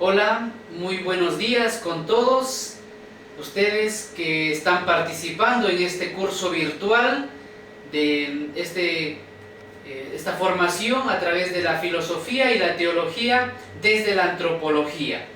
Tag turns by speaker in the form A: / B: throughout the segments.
A: Hola, muy buenos días con todos ustedes que están participando en este curso virtual de esta formación a través de la filosofía y la teología desde la antropología.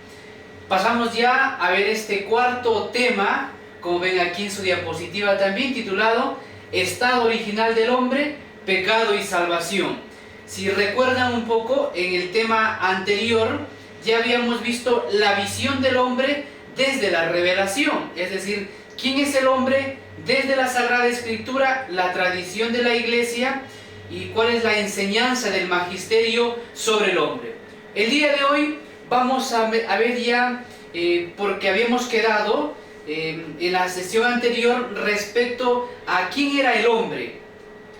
A: Pasamos ya a ver este cuarto tema, como ven aquí en su diapositiva también, titulado Estado original del hombre, pecado y salvación. Si recuerdan un poco, en el tema anterior ya habíamos visto la visión del hombre desde la revelación, es decir, quién es el hombre desde la Sagrada Escritura, la tradición de la Iglesia y cuál es la enseñanza del magisterio sobre el hombre. El día de hoy vamos a ver ya, porque habíamos quedado en la sesión anterior respecto a quién era el hombre.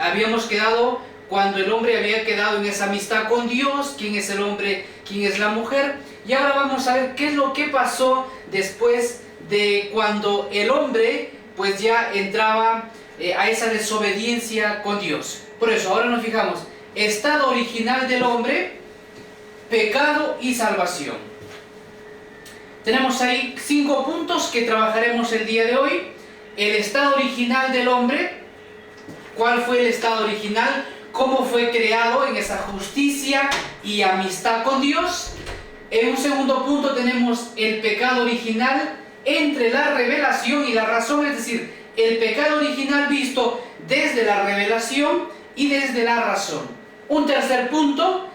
A: Habíamos quedado cuando el hombre había quedado en esa amistad con Dios, quién es el hombre, quién es la mujer, y ahora vamos a ver qué es lo que pasó después de cuando el hombre pues ya entraba a esa desobediencia con Dios. Por eso ahora nos fijamos, estado original del hombre, pecado y salvación. Tenemos ahí 5 puntos que trabajaremos el día de hoy. El estado original del hombre, ¿cuál fue el estado original? ¿Cómo fue creado en esa justicia y amistad con Dios? En un segundo punto tenemos el pecado original entre la revelación y la razón, es decir, el pecado original visto desde la revelación y desde la razón. Un tercer punto,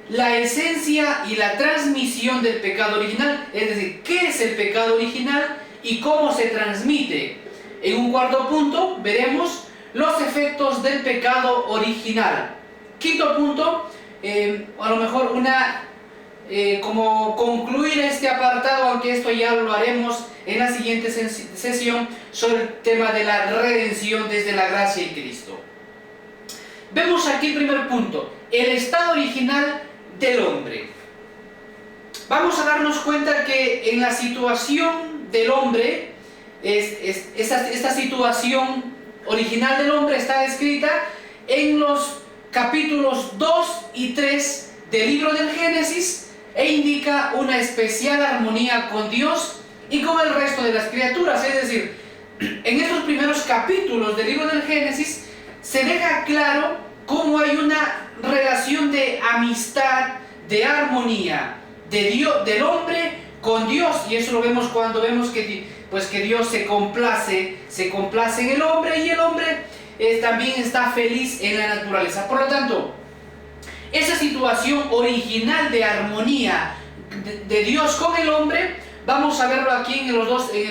A: la esencia y la transmisión del pecado original, es decir, ¿qué es el pecado original y cómo se transmite? En un cuarto punto veremos los efectos del pecado original. Quinto punto, a lo mejor como concluir este apartado, aunque esto ya lo haremos en la siguiente sesión, sobre el tema de la redención desde la gracia en Cristo. Vemos aquí el primer punto, el estado original del hombre. Vamos a darnos cuenta que en la situación del hombre, esta situación original del hombre está escrita en los capítulos 2 y 3 del libro del Génesis e indica una especial armonía con Dios y con el resto de las criaturas. Es decir, en estos primeros capítulos del libro del Génesis se deja claro cómo hay una relación de amistad, de armonía del hombre con Dios, y eso lo vemos cuando vemos que Dios se complace en el hombre, y el hombre también está feliz en la naturaleza. Por lo tanto, esa situación original de armonía de Dios con el hombre, vamos a verlo aquí en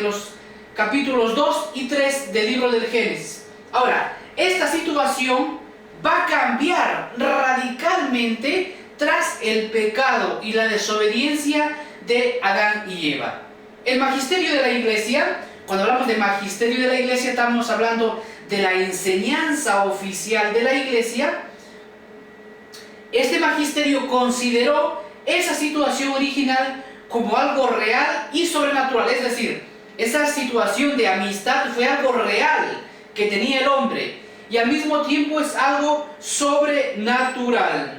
A: los capítulos 2 y 3 del libro del Génesis. Ahora, esta situación va a cambiar radicalmente tras el pecado y la desobediencia de Adán y Eva. El magisterio de la Iglesia, cuando hablamos de magisterio de la Iglesia, estamos hablando de la enseñanza oficial de la Iglesia. Este magisterio consideró esa situación original como algo real y sobrenatural, es decir, esa situación de amistad fue algo real que tenía el hombre y al mismo tiempo es algo sobrenatural.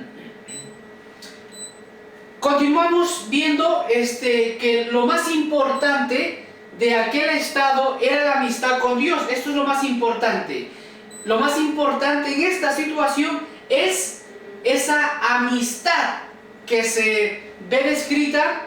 A: Continuamos viendo que lo más importante de aquel estado era la amistad con Dios. Esto es lo más importante. Lo más importante en esta situación es esa amistad que se ve descrita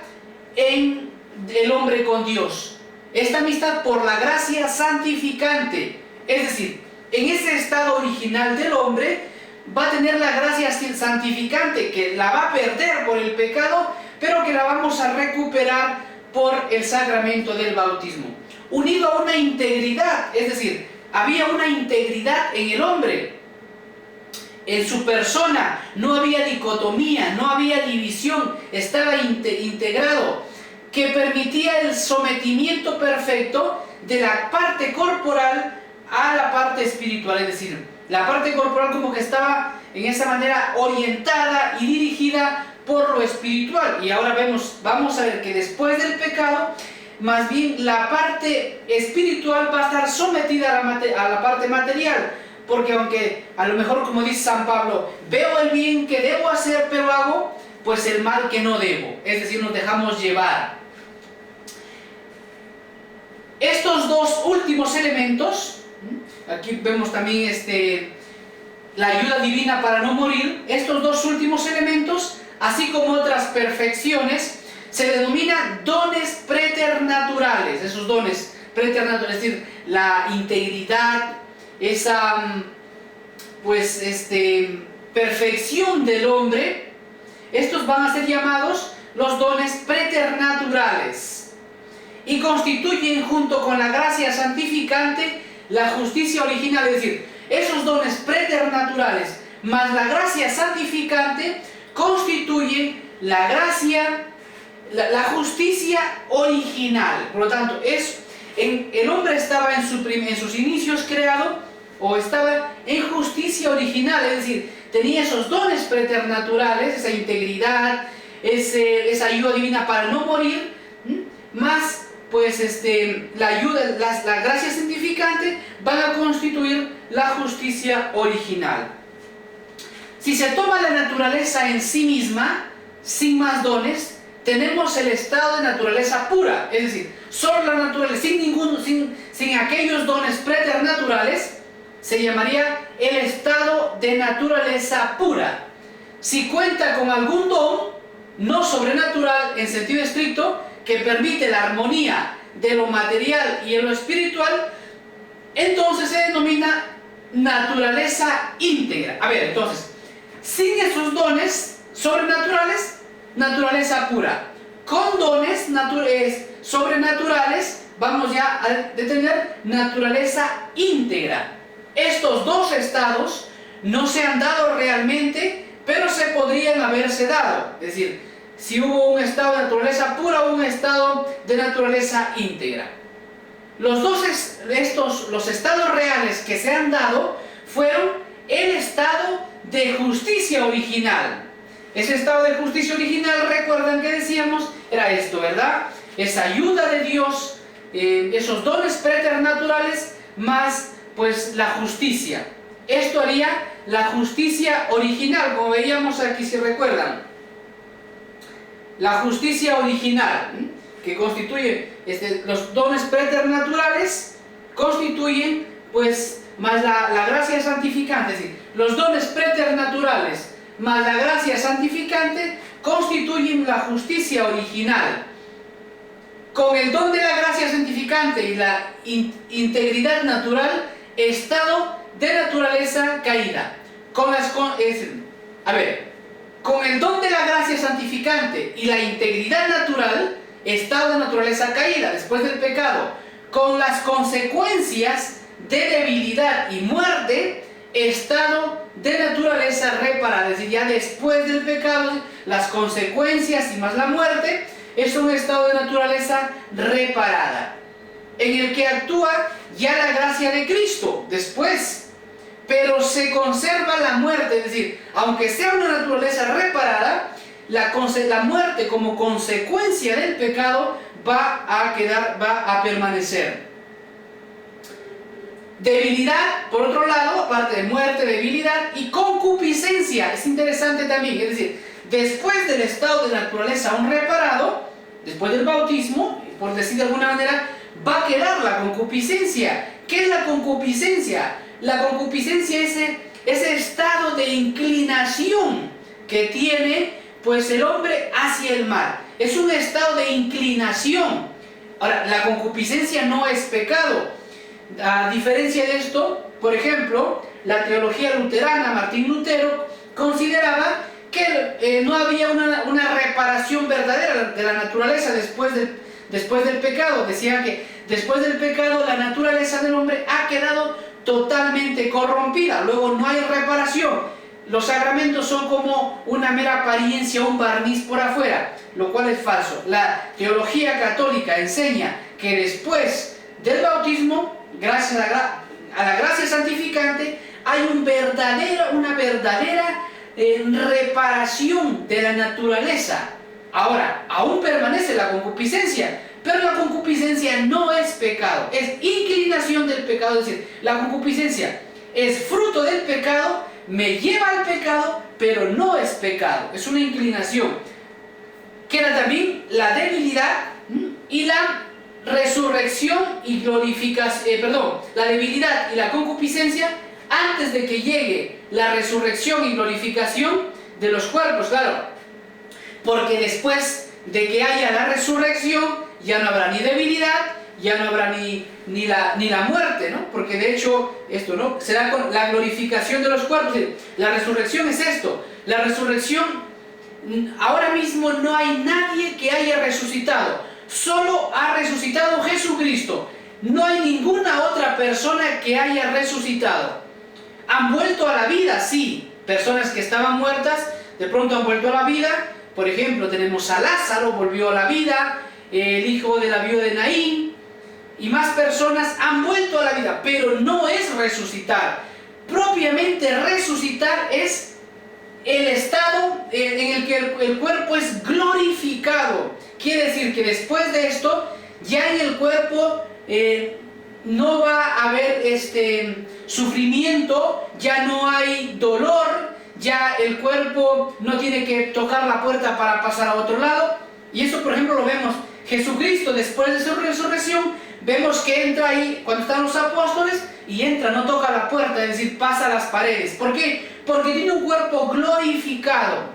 A: en el hombre con Dios. Esta amistad por la gracia santificante. Es decir, en ese estado original del hombre va a tener la gracia santificante, que la va a perder por el pecado, pero que la vamos a recuperar por el sacramento del bautismo. Unido a una integridad, es decir, había una integridad en el hombre. En su persona no había dicotomía, no había división, estaba integrado, que permitía el sometimiento perfecto de la parte corporal a la parte espiritual, es decir, la parte corporal como que estaba en esa manera orientada y dirigida por lo espiritual. Y ahora vamos a ver que después del pecado, más bien la parte espiritual va a estar sometida a la parte material. Porque aunque a lo mejor, como dice San Pablo, veo el bien que debo hacer, pero hago, pues el mal que no debo, es decir, nos dejamos llevar. Estos dos últimos elementos, aquí vemos también la ayuda divina para no morir, estos dos últimos elementos, así como otras perfecciones, se denominan dones preternaturales. Esos dones preternaturales, es decir, la integridad, esa perfección del hombre, estos van a ser llamados los dones preternaturales y constituyen, junto con la gracia santificante, la justicia original. Es decir, esos dones preternaturales más la gracia santificante constituyen la gracia, la justicia original. Por lo tanto, el hombre estaba en sus inicios creado, o estaba en justicia original, es decir, tenía esos dones preternaturales, esa integridad, esa ayuda divina para no morir, más pues la gracia santificante van a constituir la justicia original. Si se toma la naturaleza en sí misma, sin más dones, tenemos el estado de naturaleza pura, es decir, solo la naturaleza, sin aquellos dones preternaturales, se llamaría el estado de naturaleza pura. Si cuenta con algún don no sobrenatural en sentido estricto, que permite la armonía de lo material y en lo espiritual, entonces se denomina naturaleza íntegra. A ver, entonces, sin esos dones sobrenaturales, naturaleza pura. Con dones sobrenaturales, vamos ya a detener naturaleza íntegra. Estos dos estados no se han dado realmente, pero se podrían haberse dado. Es decir, si hubo un estado de naturaleza pura o un estado de naturaleza íntegra. Los estados reales que se han dado fueron el estado de justicia original. Ese estado de justicia original, recuerdan que decíamos, era esto, ¿verdad? Esa ayuda de Dios, esos dones preternaturales, más pues la justicia. Esto haría la justicia original, como veíamos aquí, si recuerdan. La justicia original, que constituye los dones preternaturales, constituyen pues más la gracia santificante. Es decir, los dones preternaturales más la gracia santificante constituyen la justicia original. Con el don de la gracia santificante y la integridad natural, estado de naturaleza caída. Con el don de la gracia santificante y la integridad natural, estado de naturaleza caída, después del pecado, con las consecuencias de debilidad y muerte, estado de naturaleza reparada. Es decir, ya después del pecado, las consecuencias y más la muerte, es un estado de naturaleza reparada, en el que actúa ya la gracia de Cristo después, pero se conserva la muerte. Es decir, aunque sea una naturaleza reparada, la muerte como consecuencia del pecado va a permanecer. Debilidad, por otro lado, aparte de muerte, debilidad y concupiscencia, es interesante también. Es decir, después del estado de naturaleza aún reparado, después del bautismo, por decir de alguna manera, va a quedar la concupiscencia. ¿Qué es la concupiscencia? La concupiscencia es ese estado de inclinación que tiene pues el hombre hacia el mal. Es un estado de inclinación. Ahora, la concupiscencia no es pecado. A diferencia de esto, por ejemplo, la teología luterana, Martín Lutero, consideraba que no había una reparación verdadera de la naturaleza después del pecado. Decía que después del pecado la naturaleza del hombre ha quedado totalmente corrompida, luego no hay reparación. Los sacramentos son como una mera apariencia, un barniz por afuera, lo cual es falso. La teología católica enseña que después del bautismo, gracias a la gracia santificante, hay una verdadera reparación de la naturaleza. Ahora, aún permanece la concupiscencia, pero la concupiscencia no es pecado, es inclinación del pecado. Es decir, la concupiscencia es fruto del pecado, me lleva al pecado, pero no es pecado, es una inclinación. Queda también la debilidad y la resurrección y glorificación, la debilidad y la concupiscencia antes de que llegue la resurrección y glorificación de los cuerpos, claro, porque después de que haya la resurrección ya no habrá ni debilidad, ya no habrá ni la muerte, ¿no? Porque de hecho esto, ¿no?, será con la glorificación de los cuerpos. La resurrección es esto, la resurrección, ahora mismo no hay nadie que haya resucitado, solo ha resucitado Jesucristo, no hay ninguna otra persona que haya resucitado. Han vuelto a la vida, sí, personas que estaban muertas de pronto han vuelto a la vida. Por ejemplo, tenemos a Lázaro, volvió a la vida, el hijo de la viuda de Naín, y más personas han vuelto a la vida, pero no es resucitar. Propiamente resucitar es el estado en el que el cuerpo es glorificado. Quiere decir que después de esto, ya en el cuerpo no va a haber sufrimiento, ya no hay dolor, ya el cuerpo no tiene que tocar la puerta para pasar a otro lado. Y eso, por ejemplo, lo vemos Jesucristo después de su resurrección. Vemos que entra ahí cuando están los apóstoles y entra, no toca la puerta, es decir, pasa las paredes. ¿Por qué? Porque tiene un cuerpo glorificado.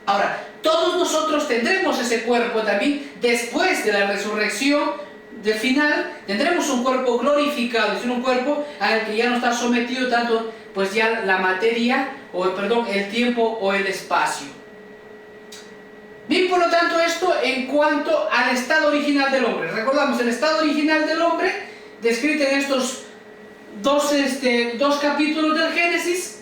A: Ahora, todos nosotros tendremos ese cuerpo también después de la resurrección. Del final tendremos un cuerpo glorificado, es decir, un cuerpo al que ya no está sometido tanto pues ya la materia, el tiempo o el espacio. Bien, por lo tanto, esto en cuanto al estado original del hombre. Recordamos, el estado original del hombre, descrito en estos dos capítulos del Génesis.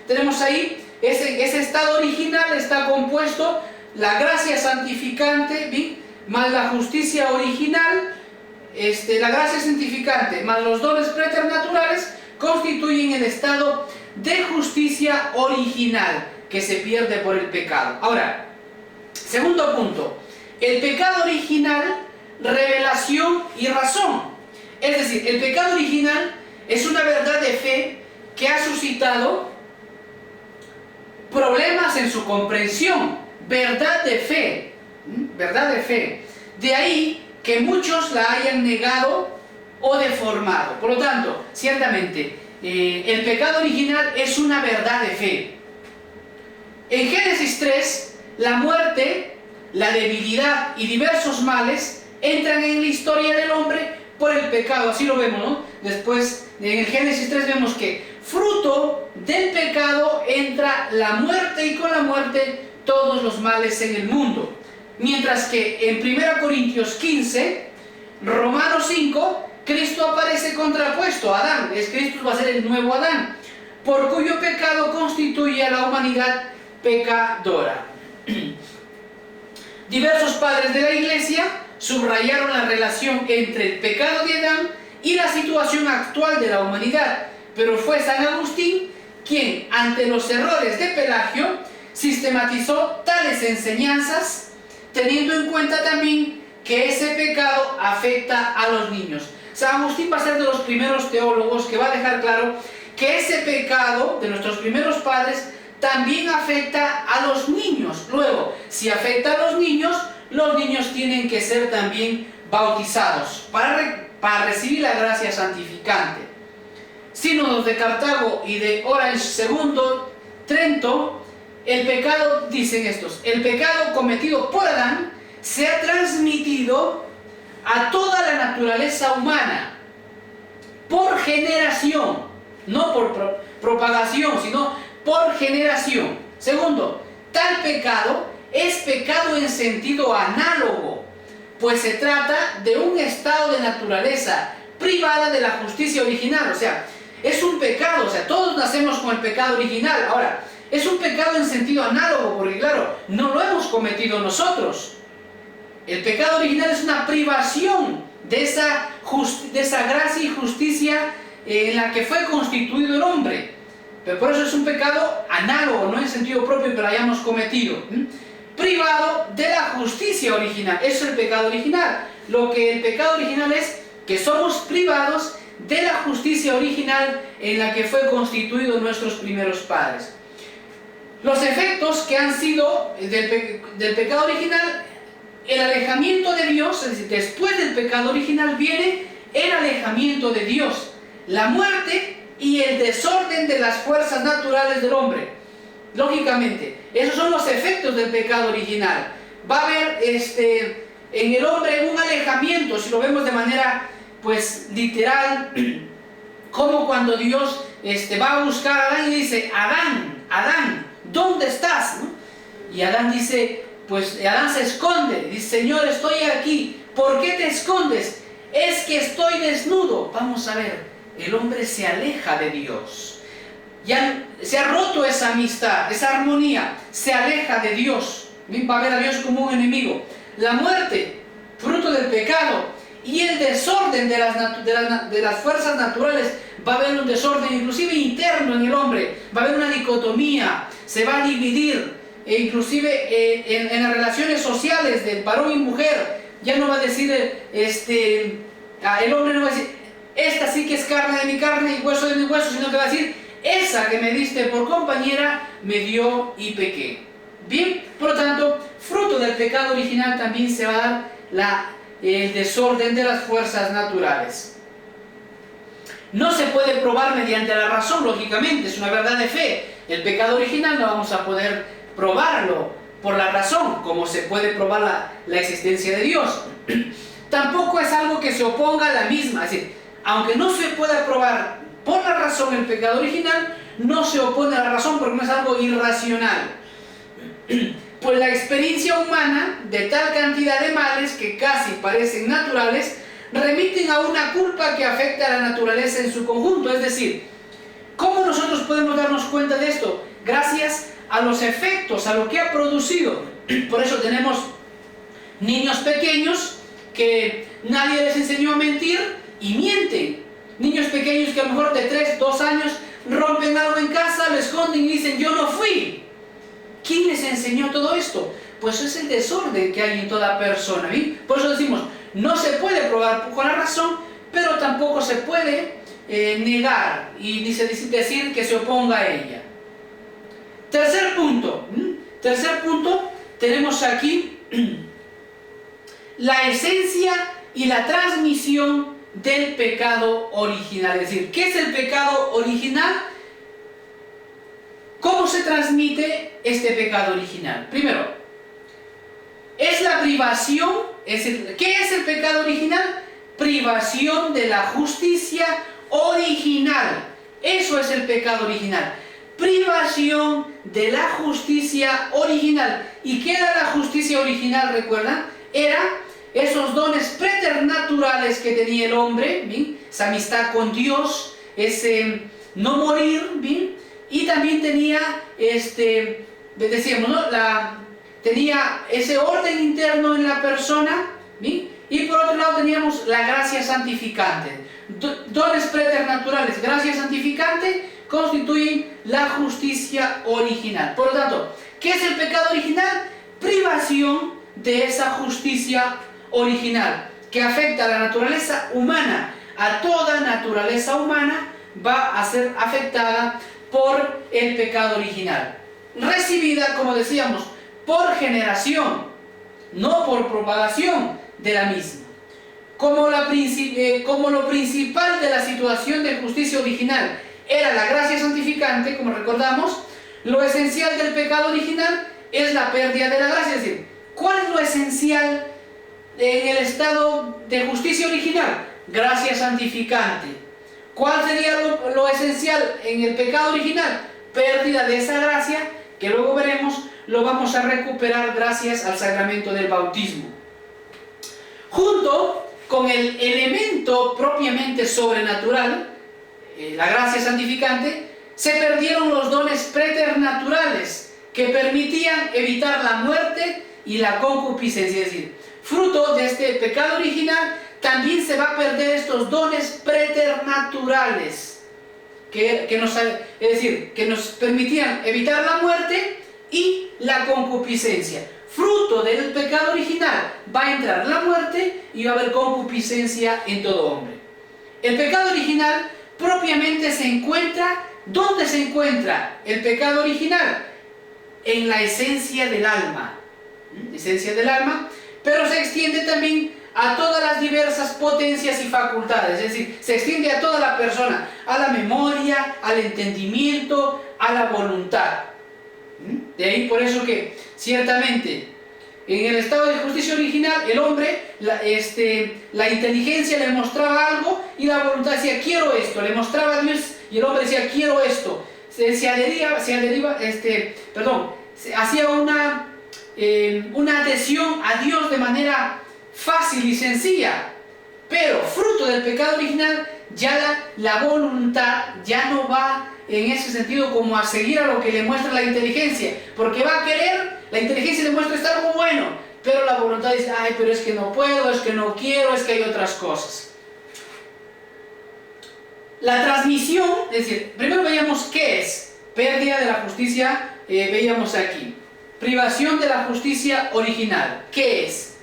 A: Tenemos ahí, ese estado original está compuesto, la gracia santificante, ¿bien?, más la justicia original, la gracia santificante, más los dones preternaturales, constituyen el estado de justicia original que se pierde por el pecado. Ahora, segundo punto, el pecado original, revelación y razón. Es decir, el pecado original es una verdad de fe que ha suscitado problemas en su comprensión. Verdad de fe, verdad de fe. De ahí que muchos la hayan negado o deformado. Por lo tanto, ciertamente, el pecado original es una verdad de fe. En Génesis 3, la muerte, la debilidad y diversos males entran en la historia del hombre por el pecado. Así lo vemos, ¿no? Después, en el Génesis 3 vemos que fruto del pecado entra la muerte, y con la muerte todos los males en el mundo. Mientras que en 1 Corintios 15, Romanos 5, Cristo aparece contrapuesto a Adán. Cristo va a ser el nuevo Adán, por cuyo pecado constituye a la humanidad pecadora. Diversos padres de la Iglesia subrayaron la relación entre el pecado de Adán y la situación actual de la humanidad, pero fue San Agustín quien, ante los errores de Pelagio, sistematizó tales enseñanzas, teniendo en cuenta también que ese pecado afecta a los niños. San Agustín va a ser de los primeros teólogos que va a dejar claro que ese pecado de nuestros primeros padres también afecta a los niños. Luego, si afecta a los niños tienen que ser también bautizados para recibir la gracia santificante. Sínodos de Cartago y de Orange II, Trento, el pecado, dicen estos, el pecado cometido por Adán se ha transmitido a toda la naturaleza humana por generación, no por propagación, sino por generación. Segundo, tal pecado es pecado en sentido análogo, pues se trata de un estado de naturaleza privada de la justicia original. O sea, es un pecado, o sea, todos nacemos con el pecado original. Ahora, es un pecado en sentido análogo, porque claro, no lo hemos cometido nosotros. El pecado original es una privación de esa gracia y justicia en la que fue constituido el hombre. Pero por eso es un pecado análogo, no en sentido propio que lo hayamos cometido. Privado de la justicia original. Eso es el pecado original. Lo que el pecado original es que somos privados de la justicia original en la que fue constituido nuestros primeros padres. Los efectos que han sido del pecado original, el alejamiento de Dios, es decir, después del pecado original viene el alejamiento de Dios, la muerte y el desorden de las fuerzas naturales del hombre. Lógicamente, esos son los efectos del pecado original. Va a haber en el hombre un alejamiento, si lo vemos de manera pues literal, como cuando Dios va a buscar a Adán y dice: Adán, Adán, ¿dónde estás? ¿No? Y Adán dice, pues Adán se esconde, dice: Señor, estoy aquí. ¿Por qué te escondes? Es que estoy desnudo. Vamos a ver, el hombre se aleja de Dios. Ya se ha roto esa amistad, esa armonía, se aleja de Dios. Va a ver a Dios como un enemigo. La muerte, fruto del pecado, y el desorden de las fuerzas naturales. Va a haber un desorden inclusive interno en el hombre, va a haber una dicotomía, se va a dividir, e inclusive en las relaciones sociales del varón y mujer. Ya no va a decir el hombre no va a decir: esta sí que es carne de mi carne y hueso de mi hueso, sino que va a decir: esa que me diste por compañera me dio y pequé. Bien, por lo tanto, fruto del pecado original también se va a dar el desorden de las fuerzas naturales. No se puede probar mediante la razón, lógicamente, es una verdad de fe. El pecado original no vamos a poder probarlo por la razón, como se puede probar la existencia de Dios. Tampoco es algo que se oponga a la misma, es decir, aunque no se pueda probar por la razón el pecado original, no se opone a la razón porque no es algo irracional. Pues la experiencia humana de tal cantidad de males que casi parecen naturales remiten a una culpa que afecta a la naturaleza en su conjunto. Es decir, ¿cómo nosotros podemos darnos cuenta de esto? Gracias a los efectos, a lo que ha producido. Por eso tenemos niños pequeños que nadie les enseñó a mentir y mienten. Niños pequeños que a lo mejor de 3, 2 años rompen algo en casa, lo esconden y dicen: yo no fui. ¿Quién les enseñó todo esto? Pues es el desorden que hay en toda persona. ¿Bien? Por eso decimos, no se puede probar con la razón, pero tampoco se puede negar y ni se decir que se oponga a ella. Tercer punto. Tercer punto, tenemos aquí la esencia y la transmisión del pecado original. Es decir, ¿qué es el pecado original? ¿Cómo se transmite este pecado original? Primero, es la privación, es decir, ¿qué es el pecado original? Privación de la justicia original. Eso es el pecado original. Privación de la justicia original. ¿Y qué era la justicia original? ¿Recuerdan? Era esos dones preternaturales que tenía el hombre, ¿bien? Esa amistad con Dios, ese no morir, ¿bien? Y también tenía, decíamos, ¿no? Tenía ese orden interno en la persona, ¿bien? Y por otro lado teníamos la gracia santificante. Dones preternaturales, gracia santificante, constituyen la justicia original. Por lo tanto, ¿qué es el pecado original? Privación de esa justicia original, que afecta a la naturaleza humana. A toda naturaleza humana va a ser afectada por el pecado original, recibida, como decíamos, por generación, no por propagación de la misma. Como lo principal de la situación de justicia original era la gracia santificante, como recordamos, lo esencial del pecado original es la pérdida de la gracia. Es decir, ¿cuál es lo esencial en el estado de justicia original? Gracia santificante. ¿Cuál sería lo esencial en el pecado original? Pérdida de esa gracia, que luego veremos, lo vamos a recuperar gracias al sacramento del bautismo. Junto con el elemento propiamente sobrenatural, la gracia santificante, se perdieron los dones preternaturales que permitían evitar la muerte y la concupiscencia. Es decir, fruto de este pecado original, también se va a perder estos dones preternaturales que nos permitían evitar la muerte y la concupiscencia. Fruto del pecado original va a entrar la muerte y va a haber concupiscencia en todo hombre. El pecado original propiamente se encuentra, ¿dónde se encuentra el pecado original? En la esencia del alma. Esencia del alma, pero se extiende también a todas las diversas potencias y facultades, es decir, se extiende a toda la persona, a la memoria, al entendimiento, a la voluntad. De ahí por eso que ciertamente en el estado de justicia original el hombre, la inteligencia le mostraba algo y la voluntad decía quiero esto, le mostraba a Dios y el hombre decía quiero esto, hacía una adhesión a Dios de manera fácil y sencilla, pero fruto del pecado original ya la voluntad ya no va en ese sentido como a seguir a lo que le muestra la inteligencia, porque va a querer, la inteligencia le muestra estar muy bueno, pero la voluntad dice, ay, pero es que no puedo, es que no quiero, es que hay otras cosas. La transmisión, es decir, primero veíamos qué es pérdida de la justicia, veíamos aquí, privación de la justicia original, ¿qué es?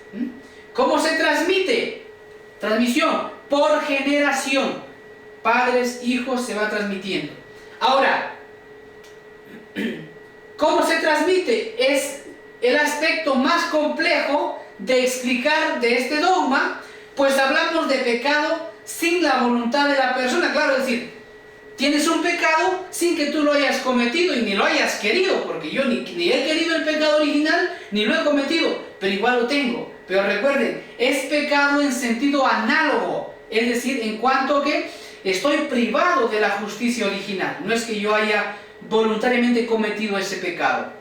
A: ¿Cómo se transmite? Transmisión por generación, padres, hijos, se va transmitiendo. Ahora, ¿cómo se transmite? Es el aspecto más complejo de explicar de este dogma, pues hablamos de pecado sin la voluntad de la persona, claro, es decir, tienes un pecado sin que tú lo hayas cometido y ni lo hayas querido, porque yo ni he querido el pecado original, ni lo he cometido, pero igual lo tengo. Pero recuerden, es pecado en sentido análogo, es decir, en cuanto que estoy privado de la justicia original, no es que yo haya voluntariamente cometido ese pecado.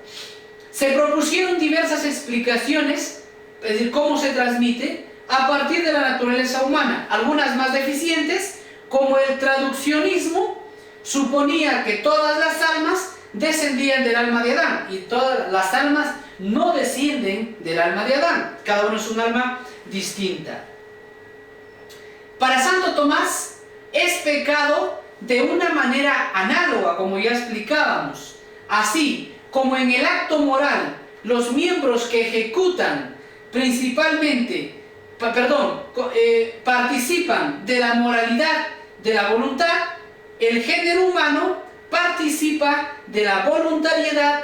A: Se propusieron diversas explicaciones, es decir, cómo se transmite, a partir de la naturaleza humana, algunas más deficientes, como el traduccionismo, suponía que todas las almas descendían del alma de Adán, y todas las almas no descienden del alma de Adán, cada uno es un alma distinta. Para Santo Tomás es pecado de una manera análoga, como ya explicábamos, así como en el acto moral los miembros que ejecutan participan de la moralidad de la voluntad, el género humano participa de la voluntariedad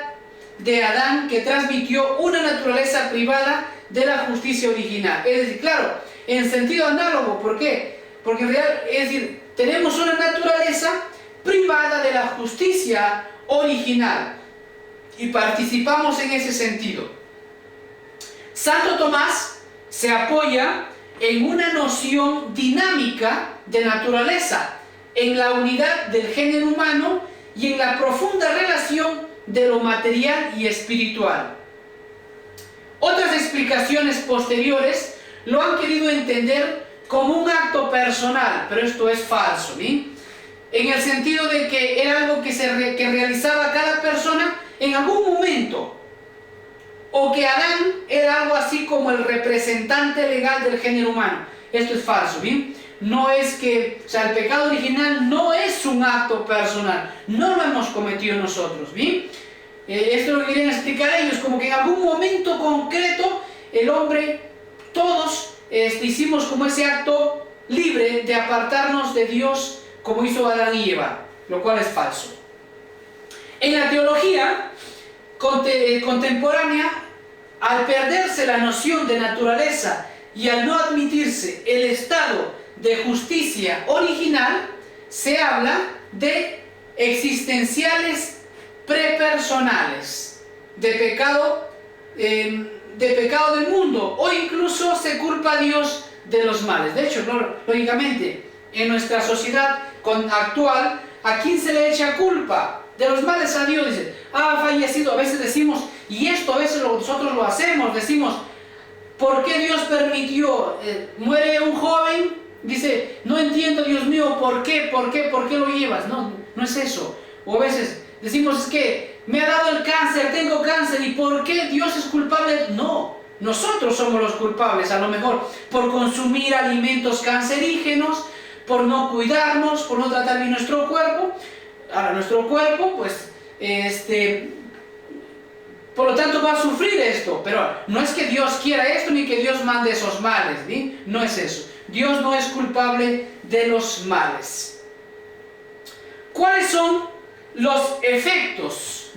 A: de Adán, que transmitió una naturaleza privada de la justicia original. Es decir, claro, en sentido análogo, ¿por qué? Porque en realidad, es decir, tenemos una naturaleza privada de la justicia original y participamos en ese sentido. Santo Tomás se apoya en una noción dinámica de naturaleza, en la unidad del género humano y en la profunda relación de lo material y espiritual. Otras explicaciones posteriores lo han querido entender como un acto personal, pero esto es falso, ¿sí? En el sentido de que era algo que realizaba cada persona en algún momento, o que Adán era algo así como el representante legal del género humano. Esto es falso, ¿bien? No es que, o sea, el pecado original no es un acto personal, no lo hemos cometido nosotros, ¿bien? Esto lo querían explicar ellos, como que en algún momento concreto el hombre, todos hicimos como ese acto libre de apartarnos de Dios, como hizo Adán y Eva, lo cual es falso. En la teología contemporánea, al perderse la noción de naturaleza y al no admitirse el estado de justicia original, se habla de existenciales prepersonales, de pecado del mundo, o incluso se culpa a Dios de los males. De hecho, lógicamente, en nuestra sociedad actual, ¿a quién se le echa culpa? De los males a Dios. Dice, ha fallecido. A veces decimos, y esto a veces nosotros lo hacemos, decimos, ¿por qué Dios permitió? Muere un joven, dice, no entiendo, Dios mío, ¿por qué lo llevas? No, no es eso. O a veces decimos, es que me ha dado el cáncer, tengo cáncer, ¿y por qué Dios es culpable? No, nosotros somos los culpables, a lo mejor por consumir alimentos cancerígenos, por no cuidarnos, por no tratar bien nuestro cuerpo. Ahora, nuestro cuerpo, pues, por lo tanto va a sufrir esto, pero no es que Dios quiera esto ni que Dios mande esos males, ¿sí? No es eso. Dios no es culpable de los males. ¿cuáles son los efectos?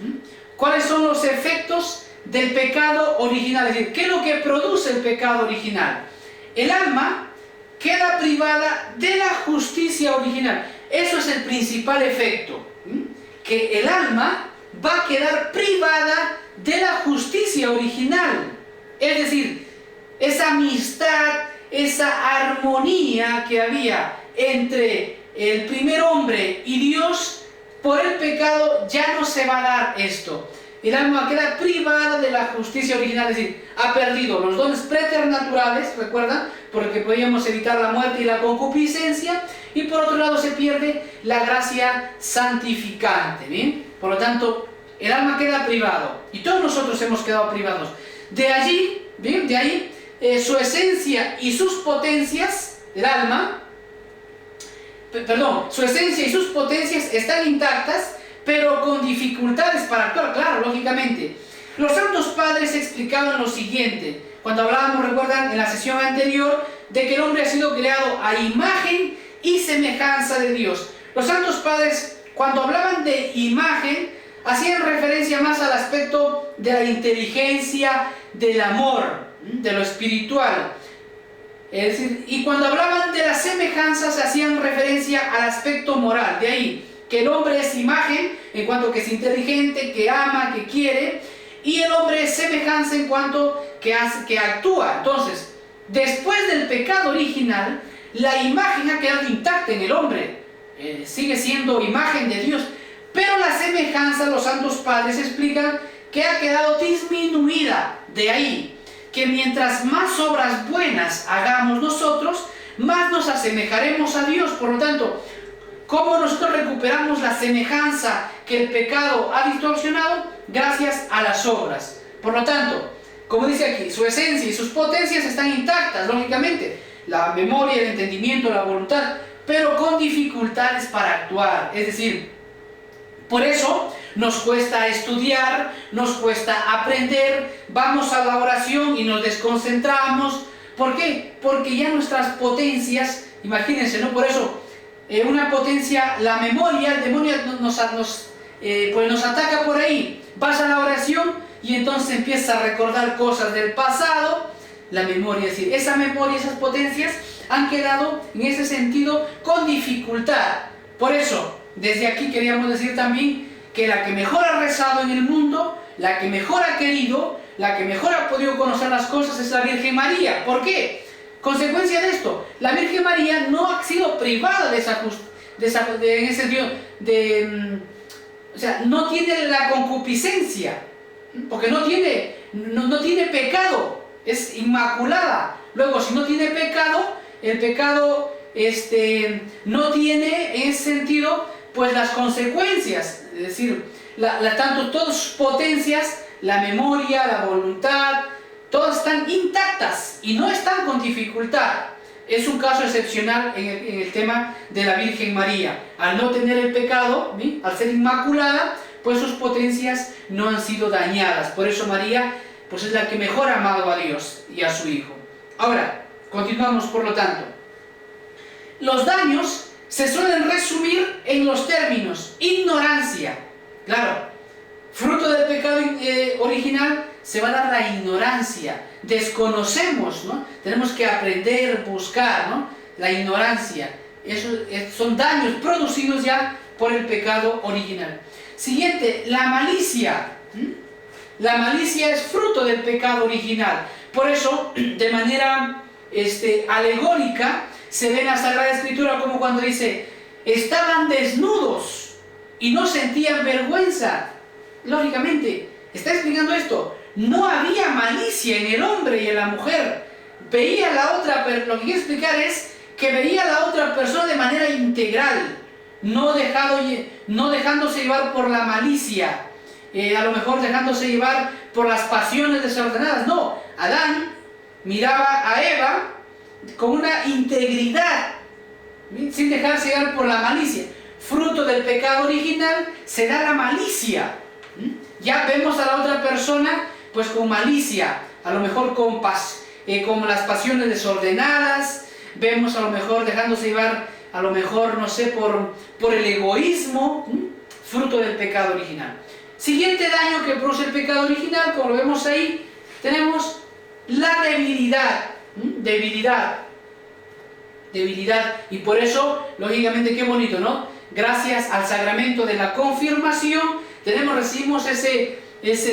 A: ¿Cuáles son los efectos del pecado original? Es decir, ¿qué es lo que produce el pecado original? El alma queda privada de la justicia original. Eso es el principal efecto. Que el alma va a quedar privada de la justicia original. Es decir, esa amistad, esa armonía que había entre el primer hombre y Dios, por el pecado ya no se va a dar esto. El alma queda privada de la justicia original, es decir, ha perdido los dones preternaturales, ¿recuerdan? Porque podíamos evitar la muerte y la concupiscencia, y por otro lado se pierde la gracia santificante, ¿bien? Por lo tanto, el alma queda privado, y todos nosotros hemos quedado privados. De allí, ¿bien? De ahí, su esencia y sus potencias, el alma, su esencia y sus potencias están intactas, pero con dificultades para actuar, claro, lógicamente. Los santos padres explicaban lo siguiente, cuando hablábamos, recuerdan, en la sesión anterior, de que el hombre ha sido creado a imagen y semejanza de Dios. Los santos padres, cuando hablaban de imagen, hacían referencia más al aspecto de la inteligencia, del amor, de lo espiritual. Es decir, y cuando hablaban de la semejanza, se hacían referencia al aspecto moral. De ahí que el hombre es imagen en cuanto que es inteligente, que ama, que quiere, y el hombre es semejanza en cuanto que actúa. Entonces, después del pecado original, la imagen ha quedado intacta en el hombre, sigue siendo imagen de Dios, pero la semejanza, los santos padres explican que ha quedado disminuida. De ahí que mientras más obras buenas hagamos nosotros, más nos asemejaremos a Dios. Por lo tanto, ¿cómo nosotros recuperamos la semejanza que el pecado ha distorsionado? Gracias a las obras. Por lo tanto, como dice aquí, su esencia y sus potencias están intactas, lógicamente. La memoria, el entendimiento, la voluntad, pero con dificultades para actuar. Es decir, por eso nos cuesta estudiar, nos cuesta aprender, vamos a la oración y nos desconcentramos. ¿Por qué? Porque ya nuestras potencias, imagínense, ¿no? Por eso, una potencia, la memoria, el demonio nos ataca por ahí. Vas a la oración y entonces empiezas a recordar cosas del pasado, la memoria, es decir, esa memoria, esas potencias han quedado en ese sentido con dificultad. Por eso, desde aquí queríamos decir también que la que mejor ha rezado en el mundo, la que mejor ha querido, la que mejor ha podido conocer las cosas es la Virgen María. ¿Por qué? Consecuencia de esto, la Virgen María no ha sido privada de esa en ese sentido, o sea, no tiene la concupiscencia, porque no tiene pecado, es inmaculada. Luego, si no tiene pecado, el pecado no tiene en ese sentido pues las consecuencias, es decir, tanto todas sus potencias, la memoria, la voluntad, todas están intactas y no están con dificultad. Es un caso excepcional en el tema de la Virgen María. Al no tener el pecado, ¿sí?, al ser inmaculada, pues sus potencias no han sido dañadas. Por eso María pues es la que mejor ha amado a Dios y a su Hijo. Ahora, continuamos por lo tanto. Los daños se suelen resumir en los términos ignorancia. Claro, fruto del pecado original se va a dar la ignorancia. Desconocemos, ¿no? Tenemos que aprender, buscar, ¿no? La ignorancia. Son daños producidos ya por el pecado original. Siguiente, la malicia. La malicia es fruto del pecado original. Por eso, de manera alegórica, se ve en la Sagrada Escritura como cuando dice, estaban desnudos y no sentían vergüenza. Lógicamente, está explicando esto. No había malicia en el hombre y en la mujer. Veía la otra, lo que quiero explicar es que veía a la otra persona de manera integral, no dejándose llevar por la malicia, a lo mejor dejándose llevar por las pasiones desordenadas. No, Adán miraba a Eva con una integridad, sin dejarse llevar por la malicia. Fruto del pecado original se da la malicia. Ya vemos a la otra persona pues con malicia, a lo mejor con las pasiones desordenadas, vemos a lo mejor dejándose llevar a lo mejor, no sé, por el egoísmo, fruto del pecado original. Siguiente daño que produce el pecado original, como lo vemos ahí, tenemos la debilidad. Debilidad. Y por eso, lógicamente, qué bonito, ¿no? Gracias al sacramento de la confirmación, recibimos ese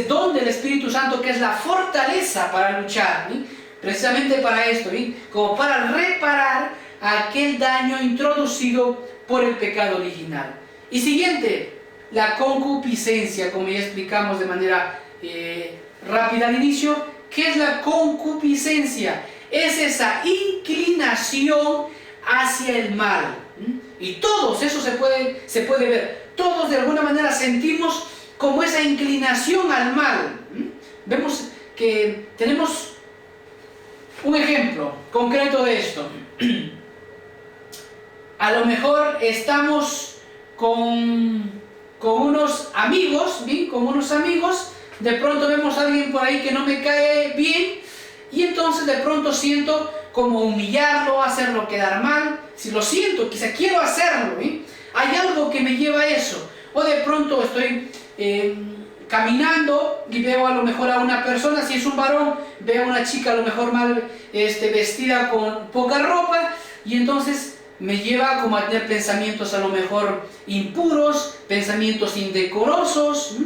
A: don del Espíritu Santo, que es la fortaleza para luchar, ¿sí? Precisamente para esto, ¿sí? Como para reparar aquel daño introducido por el pecado original. Y siguiente, la concupiscencia, como ya explicamos de manera rápida al inicio. ¿Qué es la concupiscencia? Es esa inclinación hacia el mal. Y todos, eso se puede ver, todos de alguna manera sentimos como esa inclinación al mal. Vemos que tenemos un ejemplo concreto de esto. A lo mejor estamos con unos amigos, ¿sí? Con unos amigos, de pronto vemos a alguien por ahí que no me cae bien, y entonces de pronto siento como humillarlo, hacerlo quedar mal. Si lo siento, quizá quiero hacerlo, ¿sí? Hay algo que me lleva a eso. O de pronto estoy caminando y veo a lo mejor a una persona, si es un varón, veo a una chica a lo mejor mal vestida con poca ropa, y entonces me lleva como a tener pensamientos a lo mejor impuros, pensamientos indecorosos,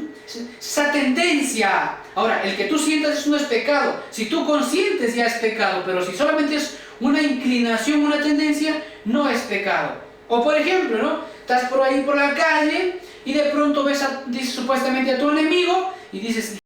A: esa tendencia. Ahora, el que tú sientas eso no es pecado. Si tú consientes ya es pecado, pero si solamente es una inclinación, una tendencia, no es pecado. O por ejemplo, ¿no? Estás por ahí por la calle y de pronto dices supuestamente a tu enemigo y dices,